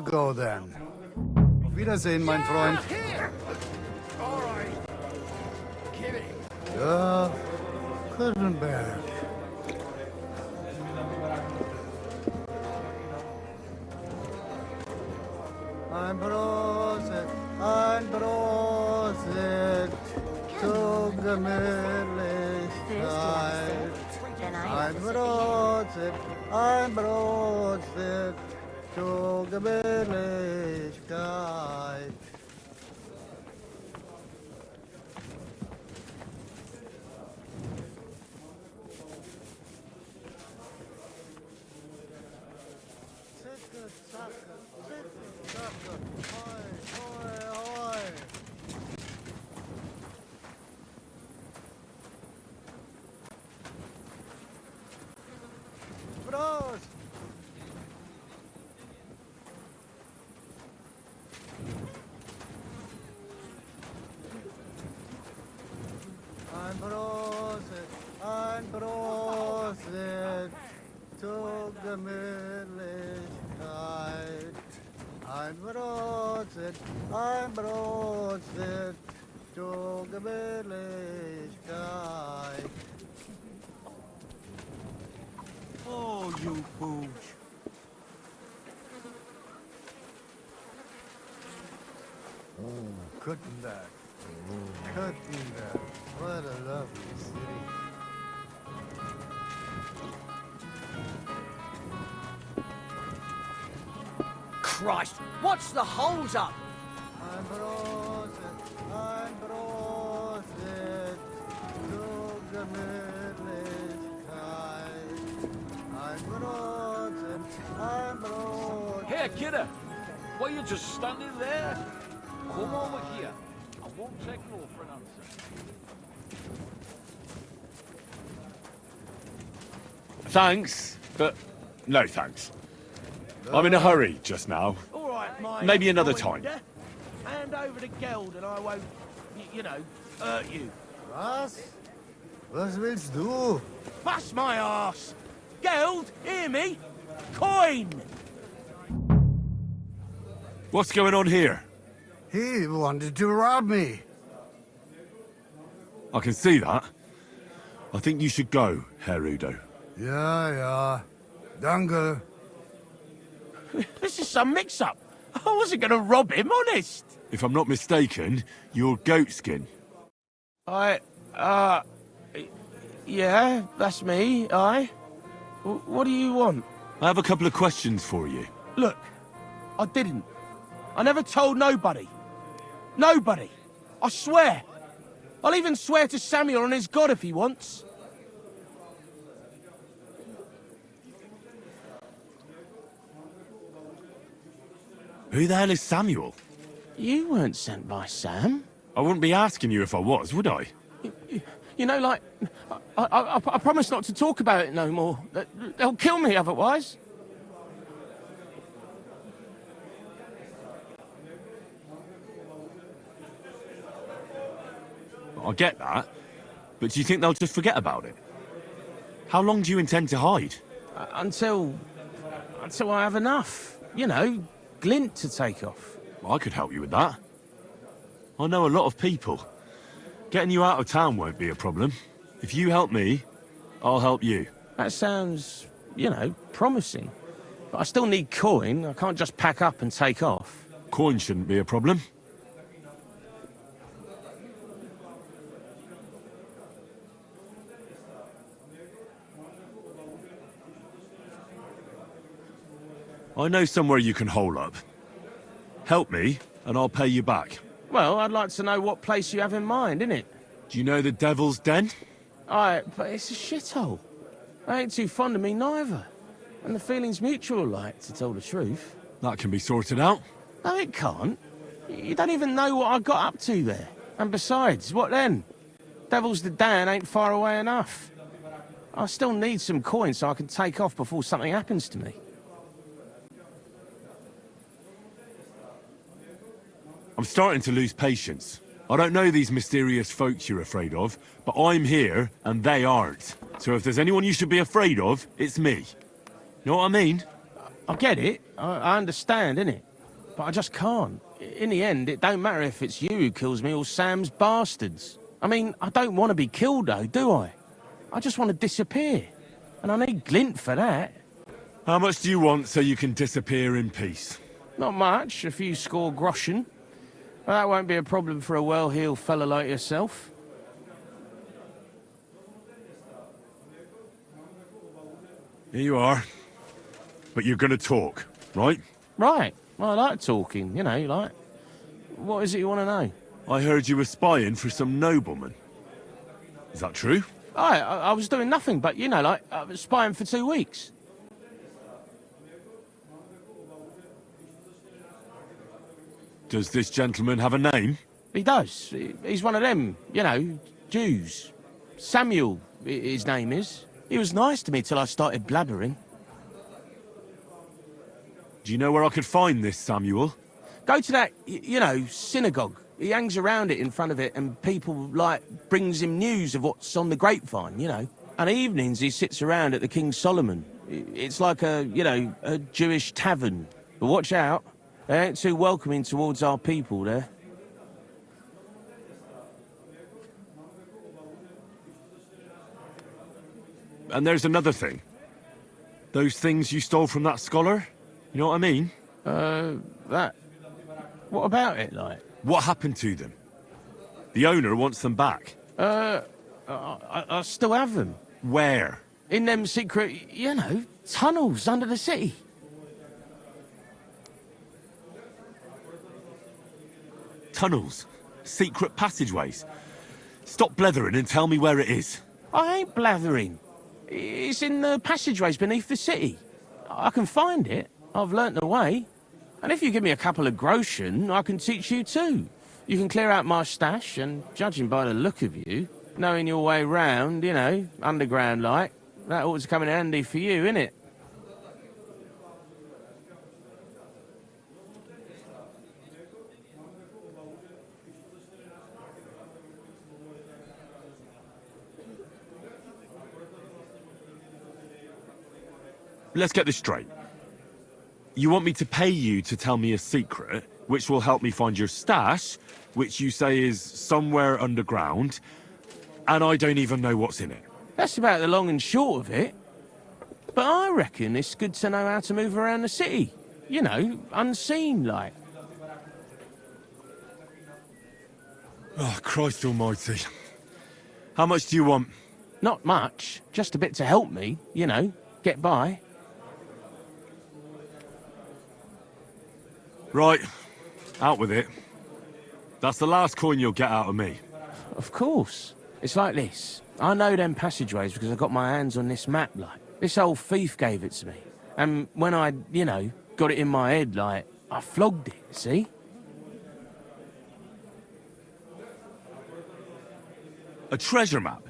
go then. Auf Wiedersehen, mein Freund. Ja, Kürtenberg. Ein Prosit zur Gemütlichkeit. Ein Prosit zur Gemütlichkeit. Prost! Ein Prosit zur Gemütlichkeit. Ein Prosit zur Gemütlichkeit. Oh, you fools. Kürtenberg. Kürtenberg. What a lovely city. Christ, what's the holes up? Ein Prosit zur Gemütlichkeit. Ein Prosit. Here, kidder. Why are you just standing there? Come over here. I won't take no for an answer. Thanks, but no thanks. I'm in a hurry just now. All right, mate. Maybe another time. Hand over the geld and I won't, you know, hurt you. Was? Was willst du? Bust my arse! Geld, hear me? Coin! What's going on here? He wanted to rob me. I can see that. I think you should go, Herr Udo. Ja. Danke. This is some mix-up. I wasn't going to rob him, honest. If I'm not mistaken, you're Goatskin. Yeah, that's me, What do you want? I have a couple of questions for you. Look, I didn't. I never told nobody. Nobody. I swear. I'll even swear to Samuel and his God if he wants. Who the hell is Samuel? You weren't sent by Sam. I wouldn't be asking you if I was, would I? You know, like, I promise not to talk about it no more. They'll kill me otherwise. I get that, but do you think they'll just forget about it? How long do you intend to hide? Until I have enough. You know, glint to take off. I could help you with that. I know a lot of people. Getting you out of town won't be a problem. If you help me, I'll help you. That sounds, you know, promising. But I still need coin. I can't just pack up and take off. Coin shouldn't be a problem. I know somewhere you can hole up. Help me, and I'll pay you back. Well, I'd like to know what place you have in mind, innit? Do you know the Devil's Den? But it's a shithole. They ain't too fond of me neither. And the feeling's mutual, like, to tell the truth. That can be sorted out. No, it can't. You don't even know what I got up to there. And besides, what then? Devil's the Den ain't far away enough. I still need some coin so I can take off before something happens to me. I'm starting to lose patience. I don't know these mysterious folks you're afraid of, but I'm here and they aren't. So if there's anyone you should be afraid of, it's me. You know what I mean? I get it. I understand, innit? but I just can't. In the end, it don't matter if it's you who kills me or Sam's bastards. I mean, I don't want to be killed, though, do I? I just want to disappear. And I need glint for that. How much do you want so you can disappear in peace? Not much, a few score groschen. But that won't be a problem for a well-heeled fella like yourself. Here you are. But you're gonna talk, right? Right. Well, I like talking, you know, like... What is it you want to know? I heard you were spying for some nobleman. Is that true? I was doing nothing but, you know, like, I was spying for 2 weeks. Does this gentleman have a name? He does. He's one of them, you know, Jews. Samuel, his name is. He was nice to me till I started blabbering. Do you know where I could find this Samuel? Go to that, you know, synagogue. He hangs around it in front of it and people, like, brings him news of what's on the grapevine, you know. And evenings he sits around at the King Solomon. It's like a, you know, a Jewish tavern. But watch out. They ain't too welcoming towards our people there. And there's another thing. Those things you stole from that scholar? You know what I mean? That... What about it, like? What happened to them? The owner wants them back. I still have them. Where? In them secret, you know, tunnels under the city. Tunnels? Secret passageways? Stop blethering and tell me where it is. I ain't blathering. It's in the passageways beneath the city. I can find it. I've learnt the way. And if you give me a couple of groschen, I can teach you too. You can clear out my stash, and judging by the look of you, knowing your way round, you know, underground like, that ought to come in handy for you, innit? Let's get this straight. You want me to pay you to tell me a secret, which will help me find your stash, which you say is somewhere underground, and I don't even know what's in it. That's about the long and short of it. But I reckon it's good to know how to move around the city. You know, unseen, like. Oh, Christ almighty. How much do you want? Not much, just a bit to help me, you know, get by. Right, out with it. That's the last coin you'll get out of me. Of course. It's like this. I know them passageways because I got my hands on this map, like. This old thief gave it to me. And when I, you know, got it in my head, like, I flogged it, see? A treasure map?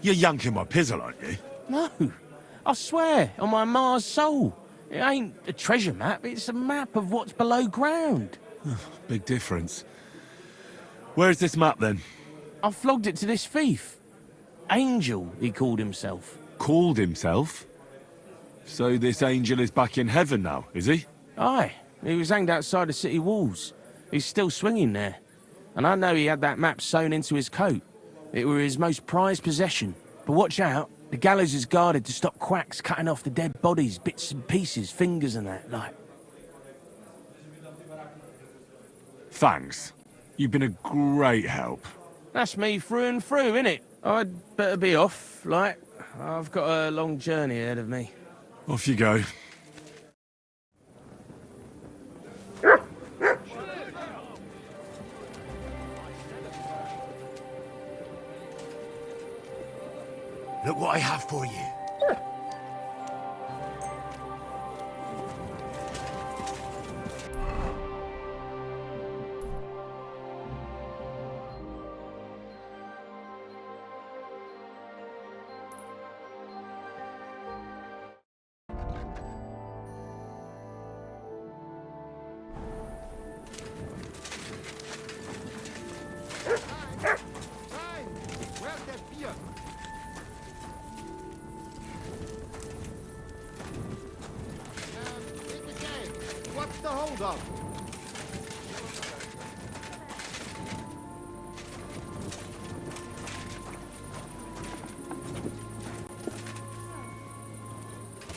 You're yanking my pizzle, aren't you? No. I swear, on my Mars soul. It ain't a treasure map, it's a map of what's below ground. Big difference. Where's this map, then? I flogged it to this thief. Angel, he called himself. Called himself? So this angel is back in heaven now, is he? Aye, he was hanged outside the city walls. He's still swinging there. And I know he had that map sewn into his coat. It were his most prized possession. But watch out, the gallows is guarded to stop quacks cutting off the dead bodies, bits and pieces, fingers and that, like. Thanks. You've been a great help. That's me through and through, innit? I'd better be off, like. I've got a long journey ahead of me. Off you go. Look what I have for you. the hold up?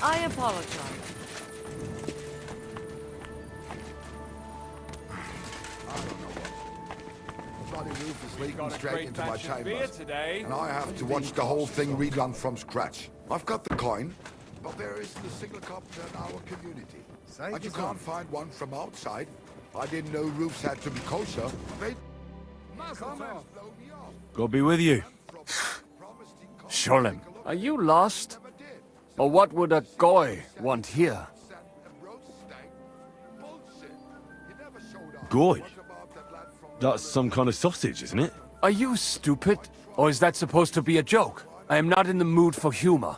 I apologize. Bloody roof is leaking Got a straight great into my batch of beer chambers. today. And I have to watch the whole thing redone from scratch. I've got the coin, but there isn't a single carpenter in our community. And you can't find one from outside. I didn't know roofs had to be kosher. They come and blow me off. God be with you. Sholem, are you lost? Or what would a goy want here? Goy? That's some kind of sausage, isn't it? Are you stupid? Or is that supposed to be a joke? I am not in the mood for humor.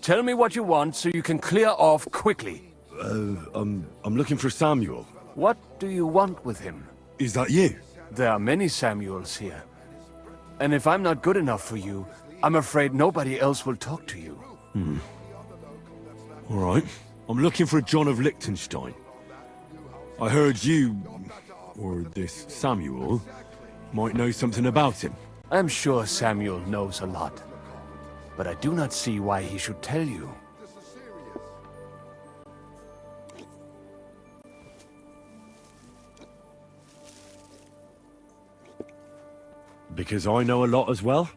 Tell me what you want so you can clear off quickly. I'm looking for Samuel. What do you want with him? Is that you? There are many Samuels here. And if I'm not good enough for you, I'm afraid nobody else will talk to you. All right. I'm looking for John of Liechtenstein. I heard you, or this Samuel, might know something about him. I'm sure Samuel knows a lot. But I do not see why he should tell you. Because I know a lot as well?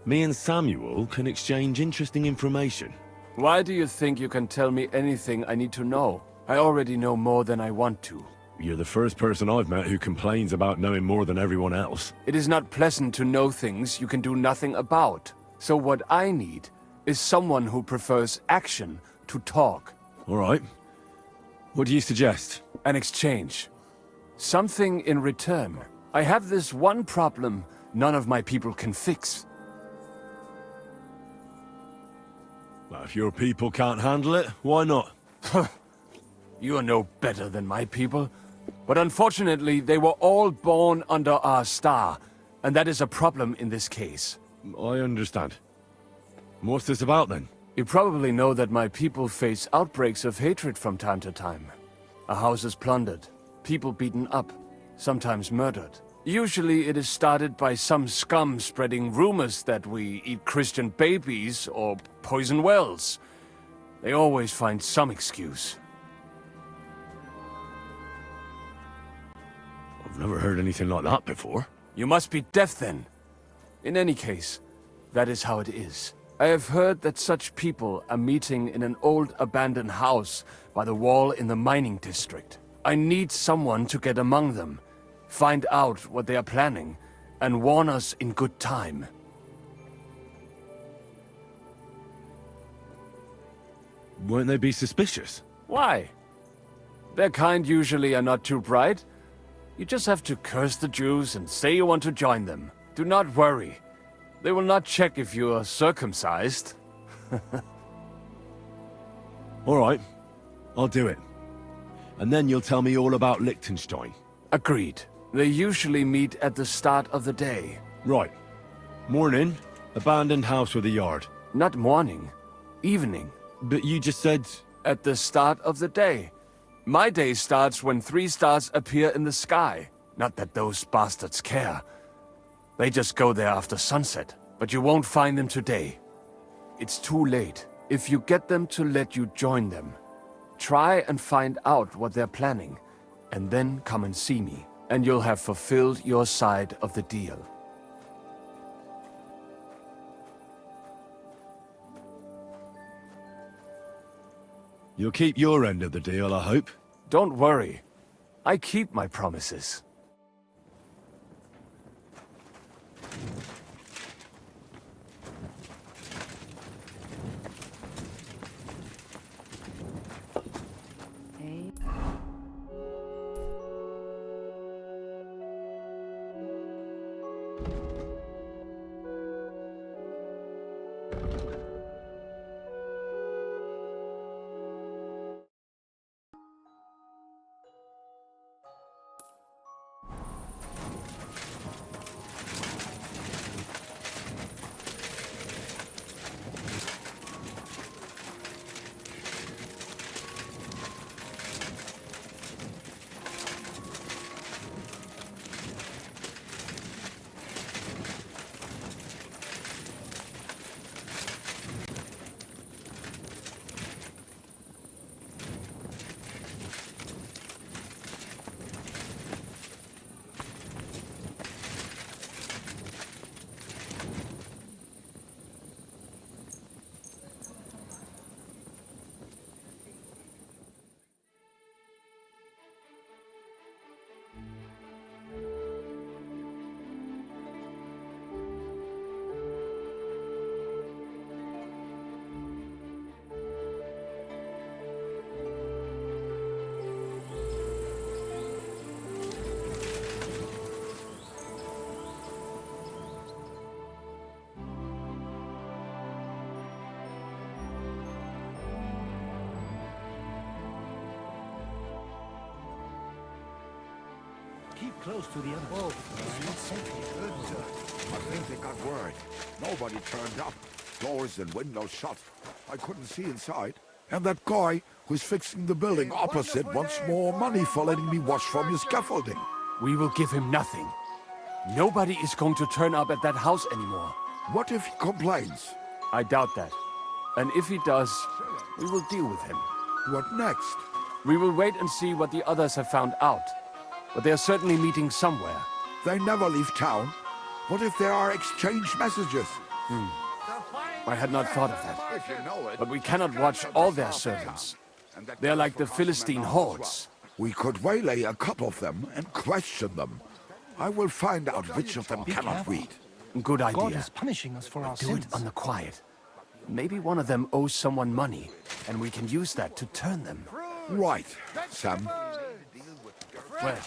Me and Samuel can exchange interesting information. Why do you think you can tell me anything I need to know? I already know more than I want to. You're the first person I've met who complains about knowing more than everyone else. It is not pleasant to know things you can do nothing about. So what I need is someone who prefers action to talk. All right. What do you suggest? An exchange. Something in return. I have this one problem none of my people can fix. Well, if your people can't handle it, why not? You are no better than my people. But unfortunately, they were all born under our star, and that is a problem in this case. I understand. What's this about then? You probably know that my people face outbreaks of hatred from time to time. A house is plundered, people beaten up, sometimes murdered. Usually it is started by some scum spreading rumors that we eat Christian babies or poison wells. They always find some excuse. I've never heard anything like that before. You must be deaf then. In any case, that is how it is. I have heard that such people are meeting in an old abandoned house by the wall in the mining district. I need someone to get among them, find out what they are planning, and warn us in good time. Won't they be suspicious? Why? Their kind usually are not too bright. You just have to curse the Jews and say you want to join them. Do not worry. They will not check if you are circumcised. All right. I'll do it. And then you'll tell me all about Liechtenstein. Agreed. They usually meet at the start of the day. Right. Morning, abandoned house with a yard. Not morning. Evening. But you just said... At the start of the day. My day starts when 3 stars appear in the sky. Not that those bastards care. They just go there after sunset. But you won't find them today. It's too late. If you get them to let you join them, try and find out what they're planning, and then come and see me, and you'll have fulfilled your side of the deal. You'll keep your end of the deal, I hope. Don't worry. I keep my promises. Keep close to the others. Oh, I think they got word. Nobody turned up. Doors and windows shut. I couldn't see inside. And that guy who's fixing the building opposite wants more money for letting me watch from his scaffolding. We will give him nothing. Nobody is going to turn up at that house anymore. What if he complains? I doubt that. And if he does, we will deal with him. What next? We will wait and see what the others have found out. But they are certainly meeting somewhere. They never leave town. What if there are exchange messages? I had not thought of that. If you know it. But we cannot watch all their servants. They are like the Philistine hordes. We could waylay a couple of them and question them. I will find out which of them cannot read. Good God idea. is punishing us for our Do sins. it on the quiet. Maybe one of them owes someone money, and we can use that to turn them. Right, Sam. Well, Right.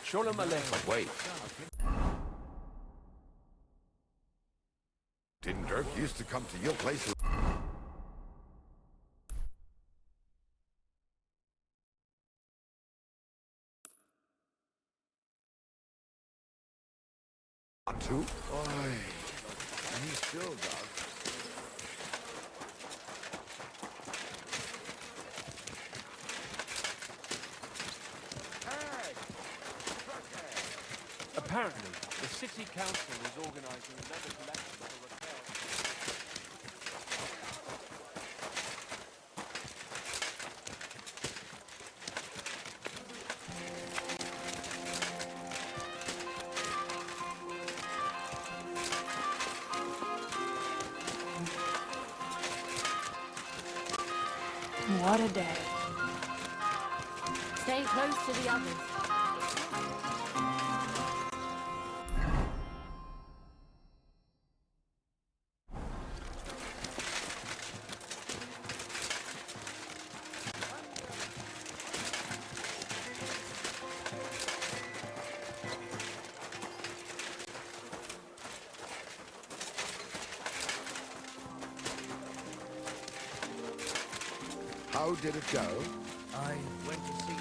Sholem Aleichem. Wait. Didn't Dirk used to come to your place? Too? Oi. He still does. Apparently, the city council is organizing another collection for repairs. What a day. Stay close to the others. How did it go? I went to see.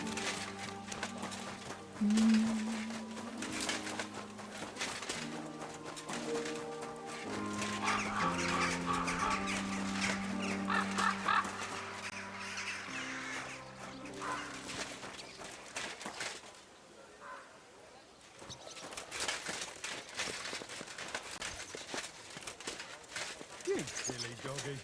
You silly doggy.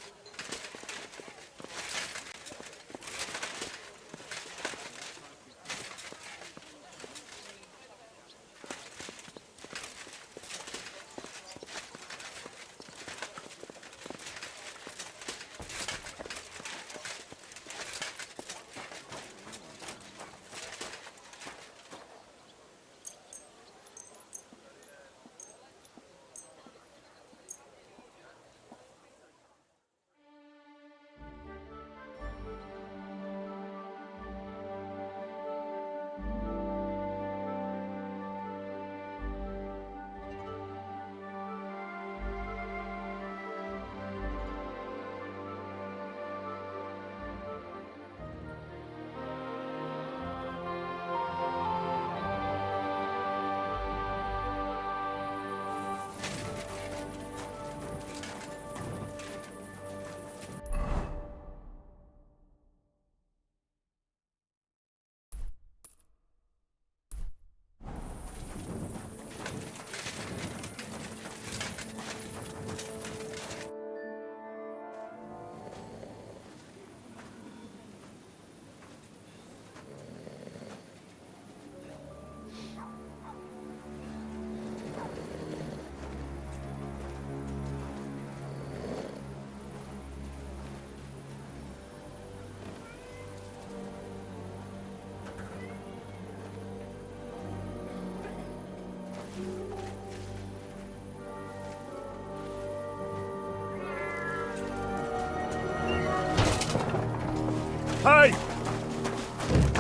Hey!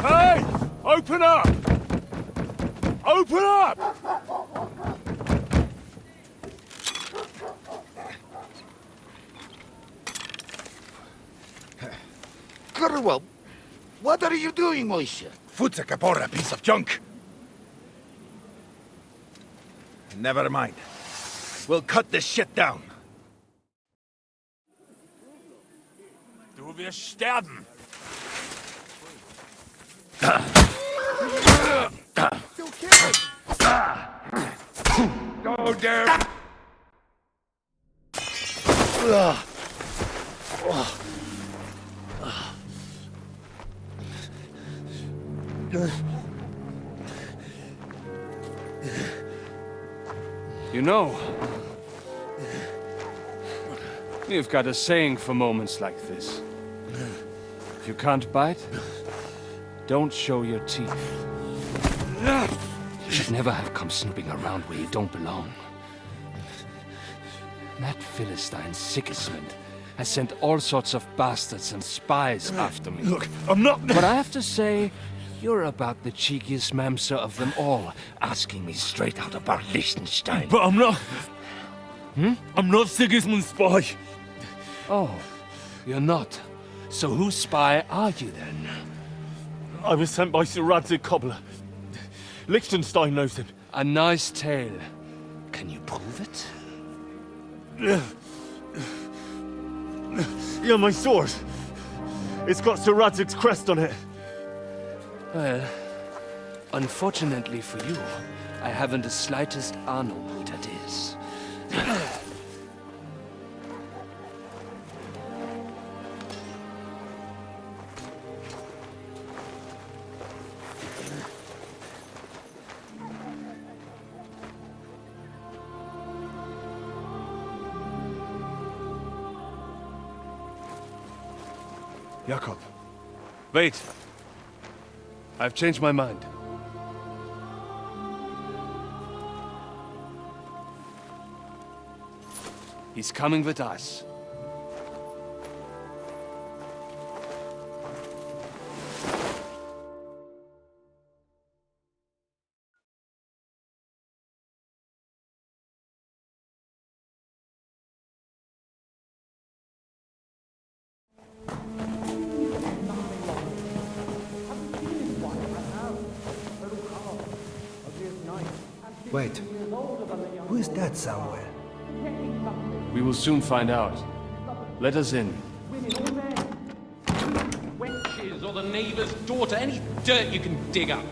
Hey! Open up! Open up! Curwell, what are you doing, Moishe? Futsa Capora, piece of junk. Never mind. We'll cut this shit down. Du wirst sterben. Go there. You know, you've got a saying for moments like this. If you can't bite, don't show your teeth. You should never have come snooping around where you don't belong. That Philistine Sigismund has sent all sorts of bastards and spies after me. Look, I'm not... But I have to say, you're about the cheekiest mamser of them all, asking me straight out about Liechtenstein. But I'm not... I'm not Sigismund's spy. Oh, you're not. So whose spy are you then? I was sent by Sir Radzig Kobbler. Liechtenstein knows him. A nice tale. Can you prove it? Yeah, my sword. It's got Sir Radzig's crest on it. Well, unfortunately for you, I haven't the slightest ahnung who that is. Jakob, wait. I've changed my mind. He's coming with us. Wait. Who is that somewhere? We will soon find out. Let us in. Wenches or the neighbour's daughter, any dirt you can dig up.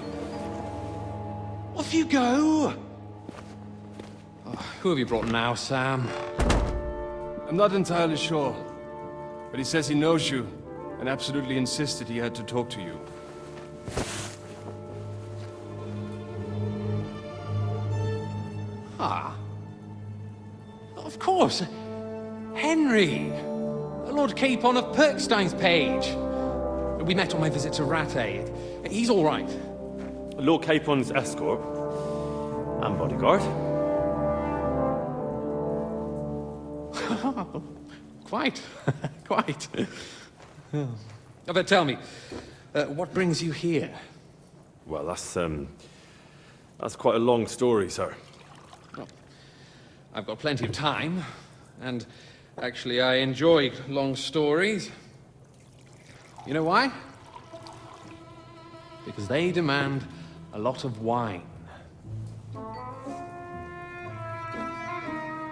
Off you go! Oh, who have you brought now, Sam? I'm not entirely sure, but he says he knows you and absolutely insisted he had to talk to you. Ah. Of course. Henry. Lord Capon of Perkstein's page. We met on my visit to Rattay. He's all right. Lord Capon's escort. And bodyguard. Quite. Quite. But tell me, what brings you here? Well, that's quite a long story, sir. Well, I've got plenty of time, and actually I enjoy long stories. You know why? Because they demand a lot of wine.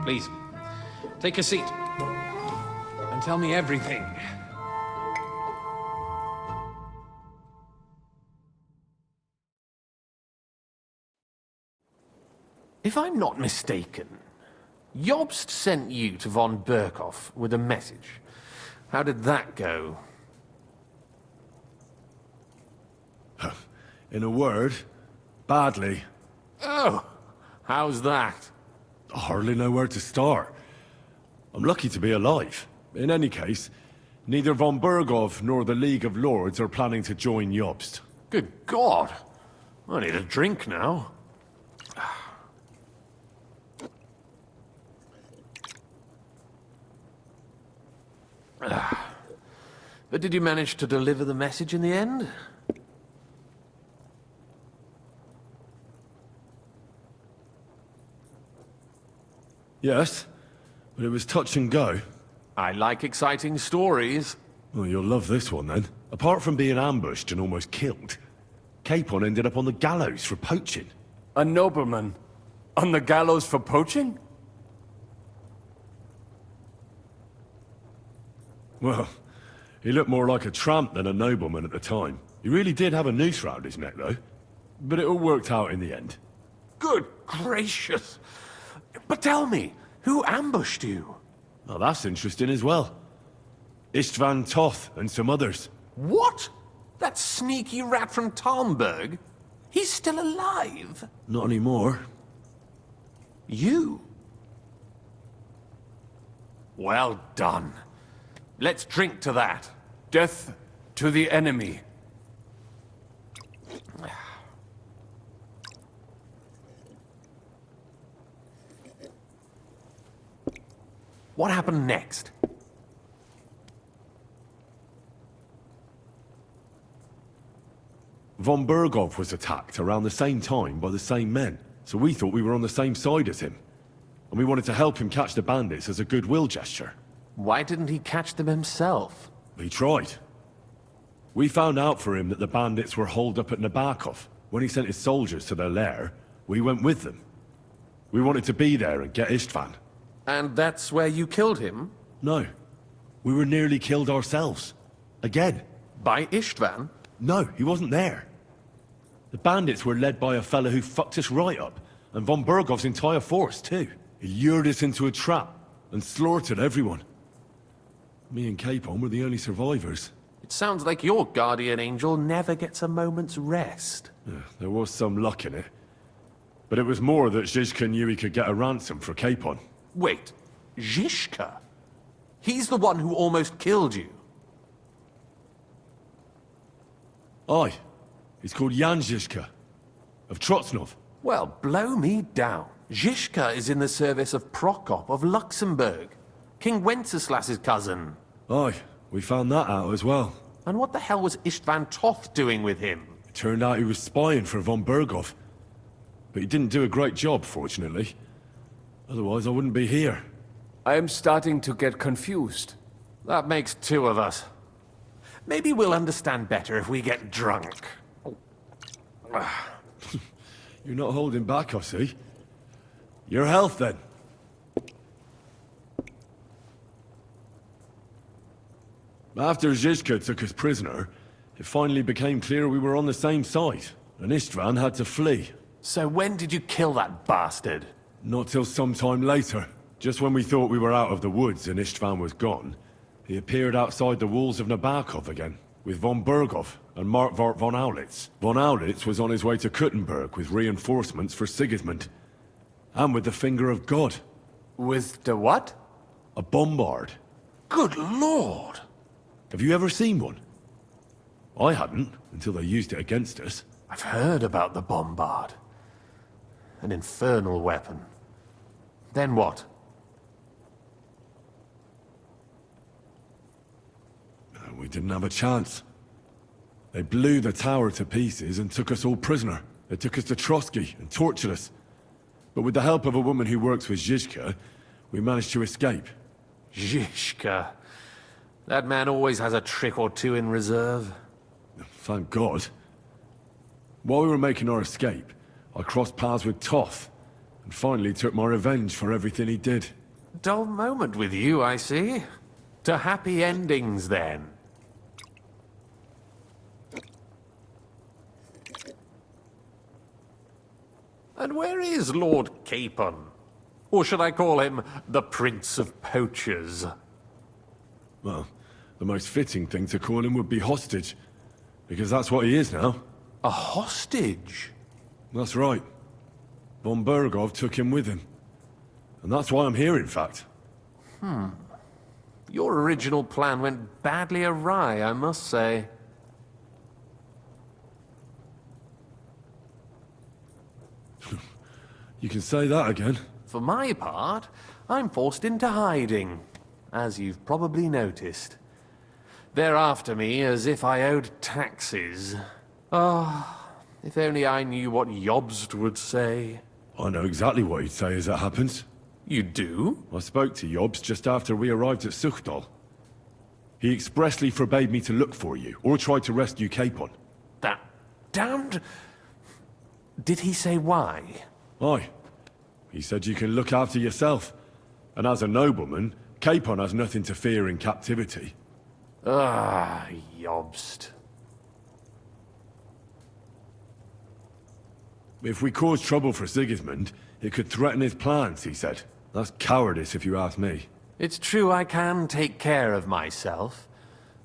Please, take a seat, and tell me everything. If I'm not mistaken, Jobst sent you to von Berkhoff with a message. How did that go? In a word, badly. Oh, how's that? I hardly know where to start. I'm lucky to be alive. In any case, neither von Berghoff nor the League of Lords are planning to join Jobst. Good God. I need a drink now. But did you manage to deliver the message in the end? Yes, but it was touch and go. I like exciting stories. Well, you'll love this one then. Apart from being ambushed and almost killed, Capon ended up on the gallows for poaching. A nobleman. On the gallows for poaching? Well, he looked more like a tramp than a nobleman at the time. He really did have a noose round his neck, though. But it all worked out in the end. Good gracious. But tell me, who ambushed you? Oh, that's interesting as well. Istvan Toth and some others. What? That sneaky rat from Talmberg? He's still alive? Not anymore. You? Well done. Let's drink to that. Death to the enemy. What happened next? Von Berghoff was attacked around the same time by the same men, so we thought we were on the same side as him. And we wanted to help him catch the bandits as a goodwill gesture. Why didn't he catch them himself? He tried. We found out for him that the bandits were holed up at Nabokov. When he sent his soldiers to their lair, we went with them. We wanted to be there and get Istvan. And that's where you killed him? No. We were nearly killed ourselves. Again. By Istvan? No, he wasn't there. The bandits were led by a fellow who fucked us right up, and von Bergov's entire force, too. He lured us into a trap and slaughtered everyone. Me and Capon were the only survivors. It sounds like your guardian angel never gets a moment's rest. Yeah, there was some luck in it. But it was more that Zizka knew he could get a ransom for Capon. Wait, Zizka? He's the one who almost killed you. Aye. He's called Jan Zizka, of Trotsnov. Well, blow me down. Zizka is in the service of Prokop of Luxembourg, King Wenceslas's cousin. Aye, we found that out as well. And what the hell was Istvan Toth doing with him? It turned out he was spying for von Berghoff. But he didn't do a great job, fortunately. Otherwise, I wouldn't be here. I am starting to get confused. That makes two of us. Maybe we'll understand better if we get drunk. You're not holding back, I see. Your health, then. After Zizka took us prisoner, it finally became clear we were on the same side, and Istvan had to flee. So when did you kill that bastard? Not till some time later. Just when we thought we were out of the woods and Istvan was gone, he appeared outside the walls of Nabokov again, with von Berghoff and Markvart von Aulitz. Von Aulitz was on his way to Kuttenberg with reinforcements for Sigismund. And with the finger of God. With the what? A bombard. Good lord! Have you ever seen one? I hadn't, until they used it against us. I've heard about the bombard. An infernal weapon. Then what? We didn't have a chance. They blew the tower to pieces and took us all prisoner. They took us to Trotsky and tortured us. But with the help of a woman who works with Zizka, we managed to escape. Zizka. That man always has a trick or two in reserve. Thank God. While we were making our escape, I crossed paths with Toth, and finally took my revenge for everything he did. Dull moment with you, I see. To happy endings, then. And where is Lord Capon? Or should I call him the Prince of Poachers? Well, the most fitting thing to call him would be hostage, because that's what he is now. A hostage? That's right. Von Berghoff took him with him. And that's why I'm here, in fact. Your original plan went badly awry, I must say. You can say that again. For my part, I'm forced into hiding, as you've probably noticed. They're after me as if I owed taxes. If only I knew what Jobst would say. I know exactly what he'd say as it happens. You do? I spoke to Jobst just after we arrived at Suchdal. He expressly forbade me to look for you, or try to rescue Capon. That damned... Did he say why? Aye. He said you can look after yourself. And as a nobleman, Capon has nothing to fear in captivity. Ah, Jobst. If we cause trouble for Sigismund, it could threaten his plans, he said. That's cowardice, if you ask me. It's true I can take care of myself,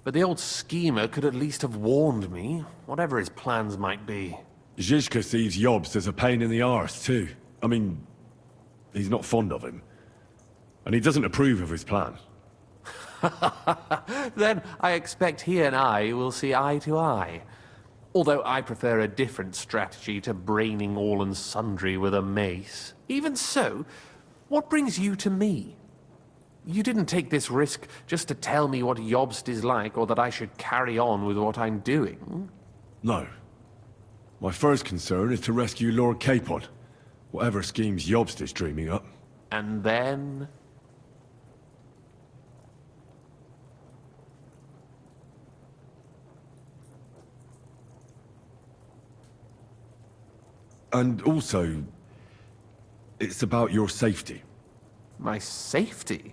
but the old schemer could at least have warned me, whatever his plans might be. Zizka sees Jobst as a pain in the arse, too. I mean, he's not fond of him. And he doesn't approve of his plan. Then I expect he and I will see eye to eye. Although I prefer a different strategy to braining all and sundry with a mace. Even so, what brings you to me? You didn't take this risk just to tell me what Jobst is like, or that I should carry on with what I'm doing. No. My first concern is to rescue Lord Capon, whatever schemes Jobst is dreaming up. And then... And also, it's about your safety. My safety?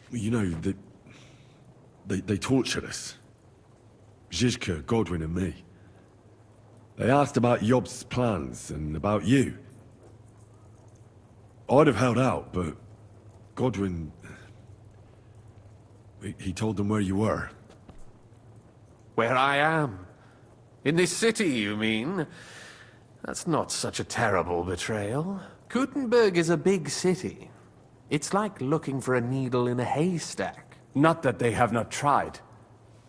You know, they tortured us. Zizka, Godwin and me. They asked about Jobst's plans and about you. I'd have held out, but Godwin... He told them where you were. Where I am? In this city, you mean? That's not such a terrible betrayal. Gutenberg is a big city. It's like looking for a needle in a haystack. Not that they have not tried.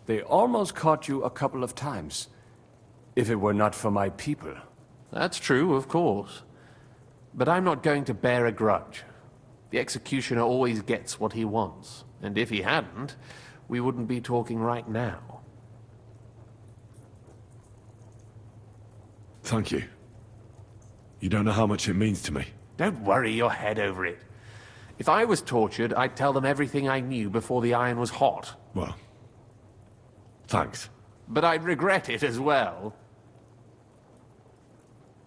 They almost caught you a couple of times. If it were not for my people. That's true, of course. But I'm not going to bear a grudge. The executioner always gets what he wants. And if he hadn't, we wouldn't be talking right now. Thank you. You don't know how much it means to me. Don't worry your head over it. If I was tortured, I'd tell them everything I knew before the iron was hot. Well, thanks. But I'd regret it as well.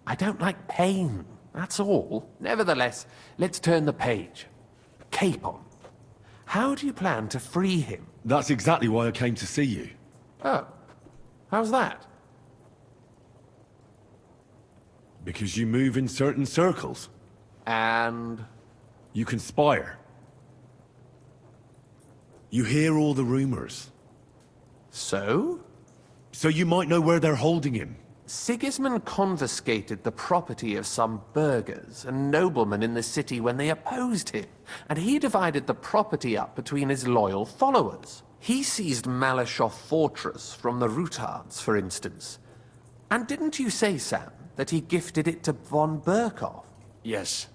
I don't like pain, that's all. Nevertheless, let's turn the page. Capon. How do you plan to free him? That's exactly why I came to see you. Oh. How's that? Because you move in certain circles. And? You conspire. You hear all the rumors. So? So you might know where they're holding him. Sigismund confiscated the property of some burghers and noblemen in the city when they opposed him, and he divided the property up between his loyal followers. He seized Malyshoff Fortress from the Rutards, for instance. And didn't you say, Sam, that he gifted it to von Berkoff? Yes,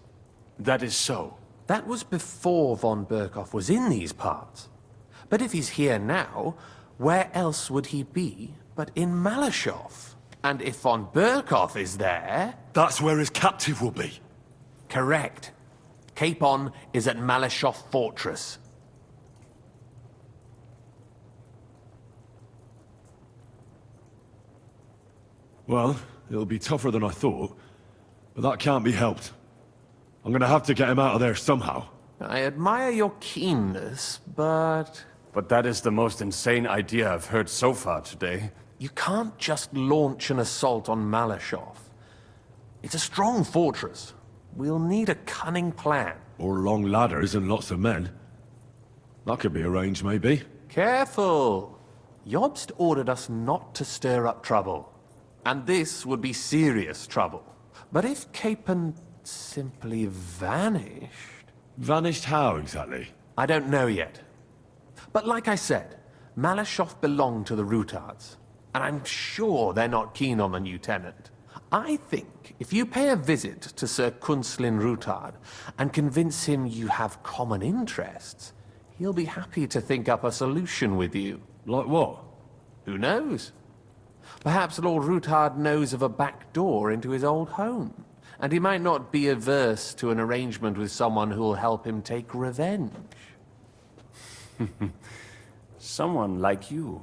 that is so. That was before von Berkoff was in these parts. But if he's here now, where else would he be but in Malyshoff? And if von Berkoff is there... That's where his captive will be. Correct. Capon is at Malyshoff Fortress. Well, it'll be tougher than I thought, but that can't be helped. I'm gonna have to get him out of there somehow. I admire your keenness, but... But that is the most insane idea I've heard so far today. You can't just launch an assault on Malyshoff. It's a strong fortress. We'll need a cunning plan. Or long ladders and lots of men. That could be arranged, maybe. Careful! Jobst ordered us not to stir up trouble. And this would be serious trouble. But if Capon simply vanished... Vanished how, exactly? I don't know yet. But like I said, Malyshoff belonged to the Rutards. And I'm sure they're not keen on the new tenant. I think if you pay a visit to Sir Kunslin Rutard and convince him you have common interests, he'll be happy to think up a solution with you. Like what? Who knows? Perhaps Lord Rutard knows of a back door into his old home, and he might not be averse to an arrangement with someone who'll help him take revenge. Someone like you.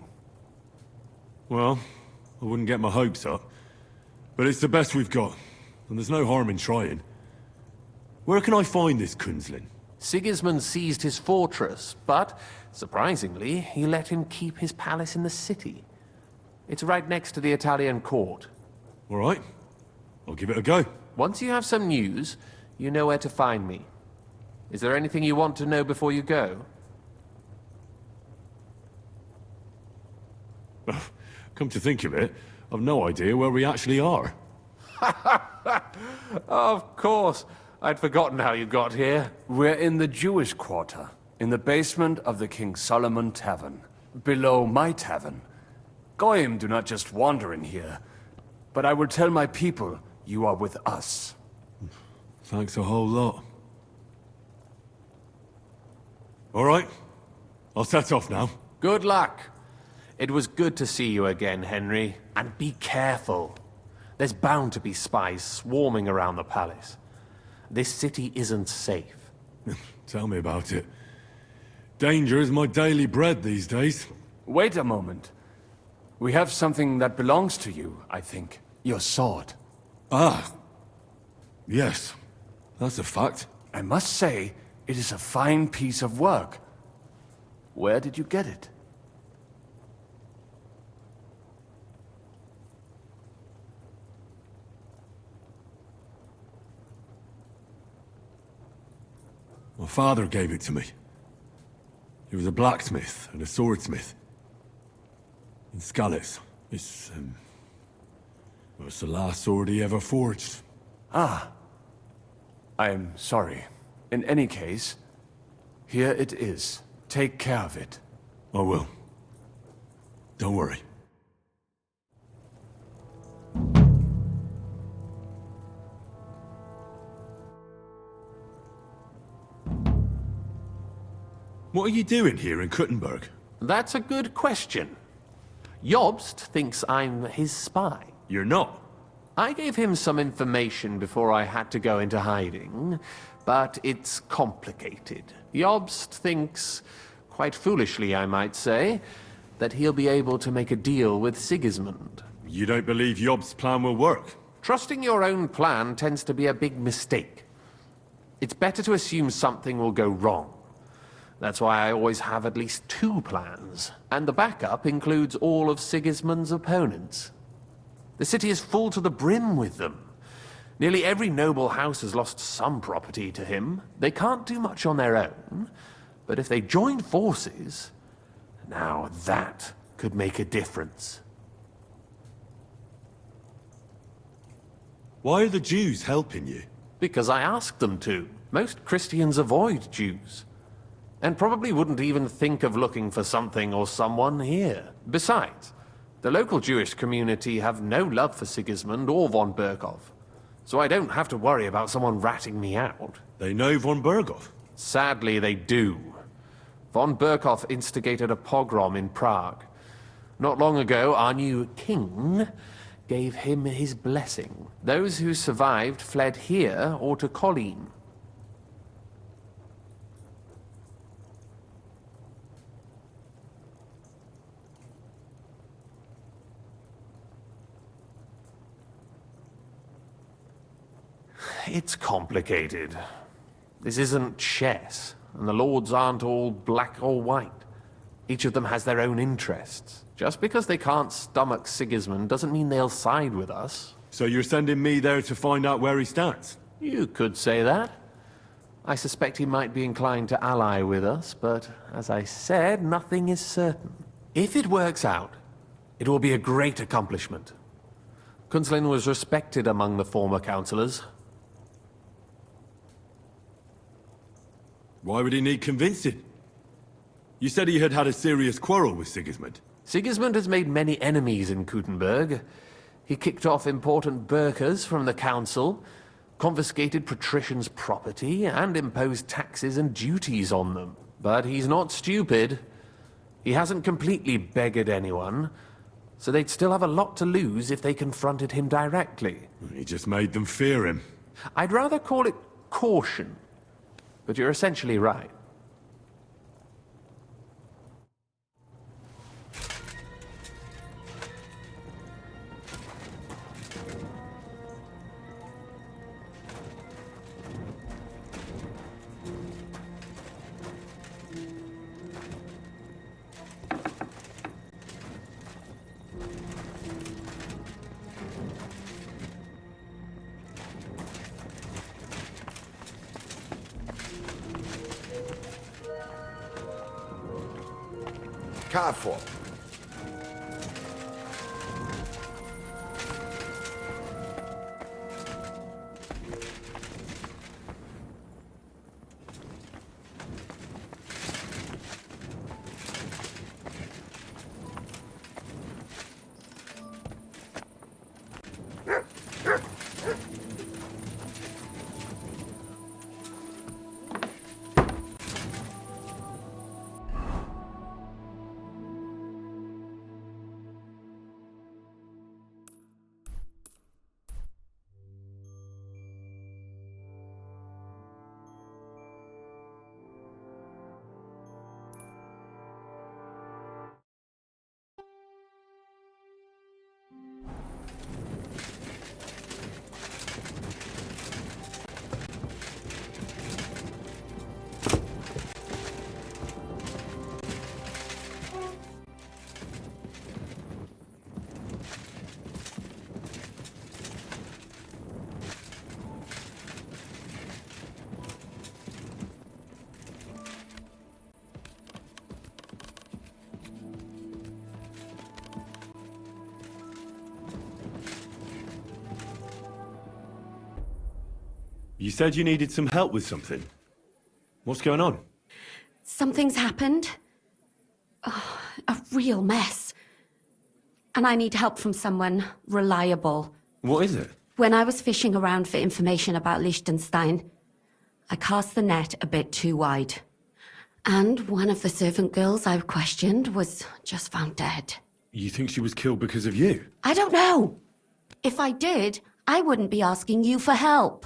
Well, I wouldn't get my hopes up. But it's the best we've got, and there's no harm in trying. Where can I find this Kunzlin? Sigismund seized his fortress, but, surprisingly, he let him keep his palace in the city. It's right next to the Italian court. All right. I'll give it a go. Once you have some news, you know where to find me. Is there anything you want to know before you go? Come to think of it, I've no idea where we actually are. Of course. I'd forgotten how you got here. We're in the Jewish quarter, in the basement of the King Solomon Tavern, below my tavern. Goyim do not just wander in here, but I will tell my people you are with us. Thanks a whole lot. All right. I'll set off now. Good luck. It was good to see you again, Henry. And be careful. There's bound to be spies swarming around the palace. This city isn't safe. Tell me about it. Danger is my daily bread these days. Wait a moment. We have something that belongs to you, I think. Your sword. Ah. Yes. That's a fact. I must say, it is a fine piece of work. Where did you get it? My father gave it to me. He was a blacksmith and a swordsmith. In Skalitz. Well, it's the last sword he ever forged. Ah. I am sorry. In any case, here it is. Take care of it. I will. Don't worry. What are you doing here in Kuttenberg? That's a good question. Jobst thinks I'm his spy. You're not. I gave him some information before I had to go into hiding, but it's complicated. Jobst thinks, quite foolishly I might say, that he'll be able to make a deal with Sigismund. You don't believe Jobst's plan will work? Trusting your own plan tends to be a big mistake. It's better to assume something will go wrong. That's why I always have at least 2 plans, and the backup includes all of Sigismund's opponents. The city is full to the brim with them. Nearly every noble house has lost some property to him. They can't do much on their own, but if they join forces, now that could make a difference. Why are the Jews helping you? Because I asked them to. Most Christians avoid Jews. And probably wouldn't even think of looking for something or someone here. Besides, the local Jewish community have no love for Sigismund or von Berkov. So I don't have to worry about someone ratting me out. They know von Berkov? Sadly, they do. Von Berkov instigated a pogrom in Prague. Not long ago, our new king gave him his blessing. Those who survived fled here or to Kolin. It's complicated. This isn't chess, and the lords aren't all black or white. Each of them has their own interests. Just because they can't stomach Sigismund doesn't mean they'll side with us. So you're sending me there to find out where he stands? You could say that. I suspect he might be inclined to ally with us, but as I said, nothing is certain. If it works out, it will be a great accomplishment. Kunzlin was respected among the former councillors. Why would he need convincing? You said he had had a serious quarrel with Sigismund. Sigismund has made many enemies in Kuttenberg. He kicked off important burghers from the council, confiscated patricians' property, and imposed taxes and duties on them. But he's not stupid. He hasn't completely beggared anyone, so they'd still have a lot to lose if they confronted him directly. He just made them fear him. I'd rather call it caution. But you're essentially right. careful. You said you needed some help with something. What's going on? Something's happened. Oh, a real mess. And I need help from someone reliable. What is it? When I was fishing around for information about Liechtenstein, I cast the net a bit too wide. And one of the servant girls I questioned was just found dead. You think she was killed because of you? I don't know. If I did, I wouldn't be asking you for help.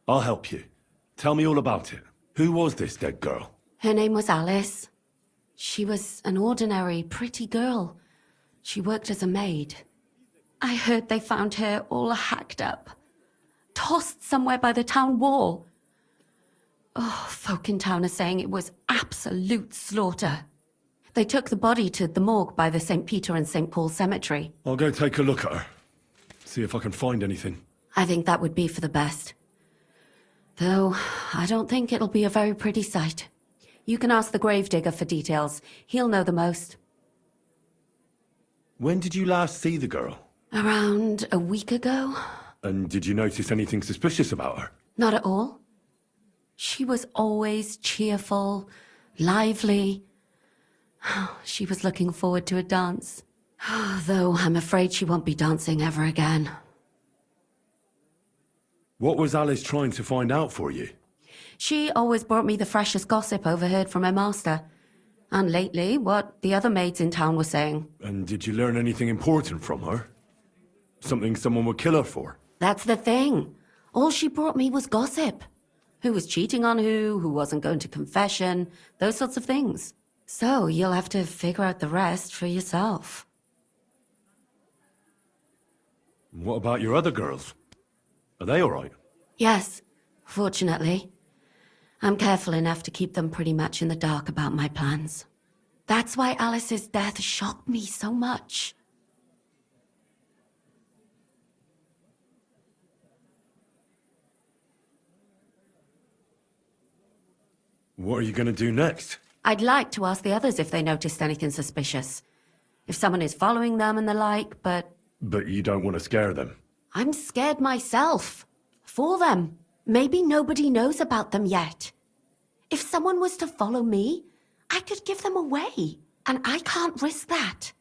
I'll help you. Tell me all about it. Who was this dead girl? Her name was Alice. She was an ordinary, pretty girl. She worked as a maid. I heard they found her all hacked up, tossed somewhere by the town wall. Oh, folk in town are saying it was absolute slaughter. They took the body to the morgue by the St. Peter and St. Paul cemetery. I'll go take a look at her. See if I can find anything. I think that would be for the best. Though, I don't think it'll be a very pretty sight. You can ask the gravedigger for details. He'll know the most. When did you last see the girl? Around a week ago? And did you notice anything suspicious about her? Not at all. She was always cheerful, lively. She was looking forward to a dance. Though I'm afraid she won't be dancing ever again. What was Alice trying to find out for you? She always brought me the freshest gossip overheard from her master. And lately, what the other maids in town were saying. And did you learn anything important from her? Something someone would kill her for? That's the thing. All she brought me was gossip. Who was cheating on who wasn't going to confession, those sorts of things. So you'll have to figure out the rest for yourself. What about your other girls? Are they all right? Yes, fortunately. I'm careful enough to keep them pretty much in the dark about my plans. That's why Alice's death shocked me so much. What are you going to do next? I'd like to ask the others if they noticed anything suspicious. If someone is following them and the like, but... But you don't want to scare them. I'm scared myself. For them. Maybe nobody knows about them yet. If someone was to follow me, I could give them away. And I can't risk that.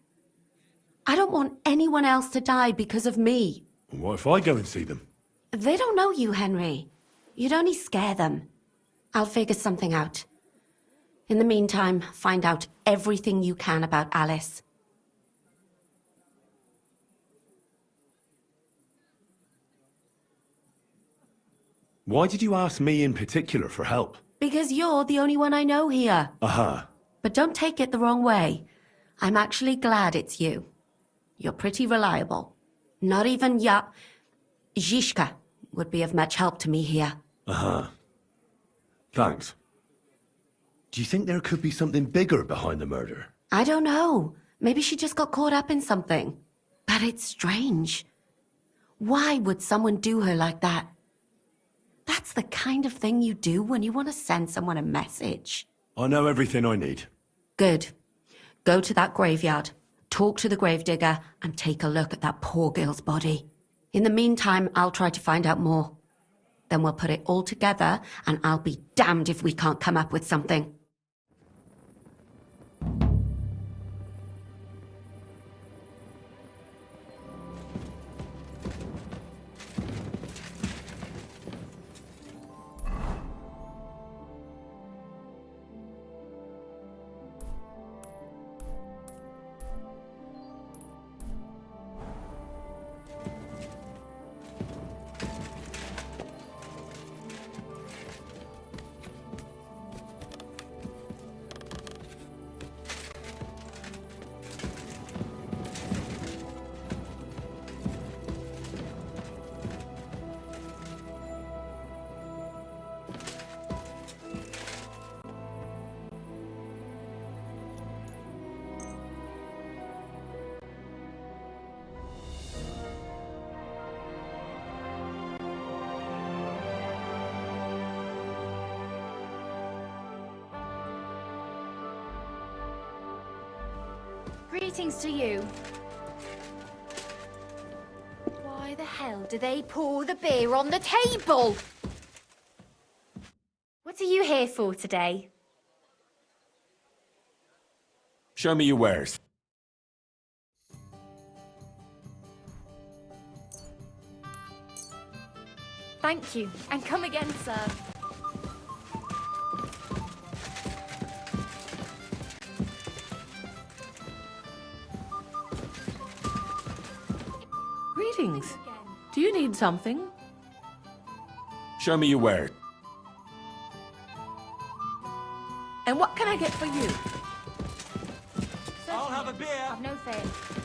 I don't want anyone else to die because of me. What if I go and see them? They don't know you, Henry. You'd only scare them. I'll figure something out. In the meantime, find out everything you can about Alice. Why did you ask me in particular for help? Because you're the only one I know here. Aha. But don't take it the wrong way. I'm actually glad it's you. You're pretty reliable. Not even Zizka would be of much help to me here. Aha. Thanks. Do you think there could be something bigger behind the murder? I don't know. Maybe she just got caught up in something. But it's strange. Why would someone do her like that? That's the kind of thing you do when you want to send someone a message. I know everything I need. Good. Go to that graveyard, talk to the gravedigger, and take a look at that poor girl's body. In the meantime, I'll try to find out more. Then we'll put it all together, and I'll be damned if we can't come up with something. Greetings to you. Why the hell do they pour the beer on the table? What are you here for today? Show me your wares. Thank you, and come again, sir. Greetings. Do you need something? Show me your wares. And what can I get for you? I'll have a beer. I've no fear.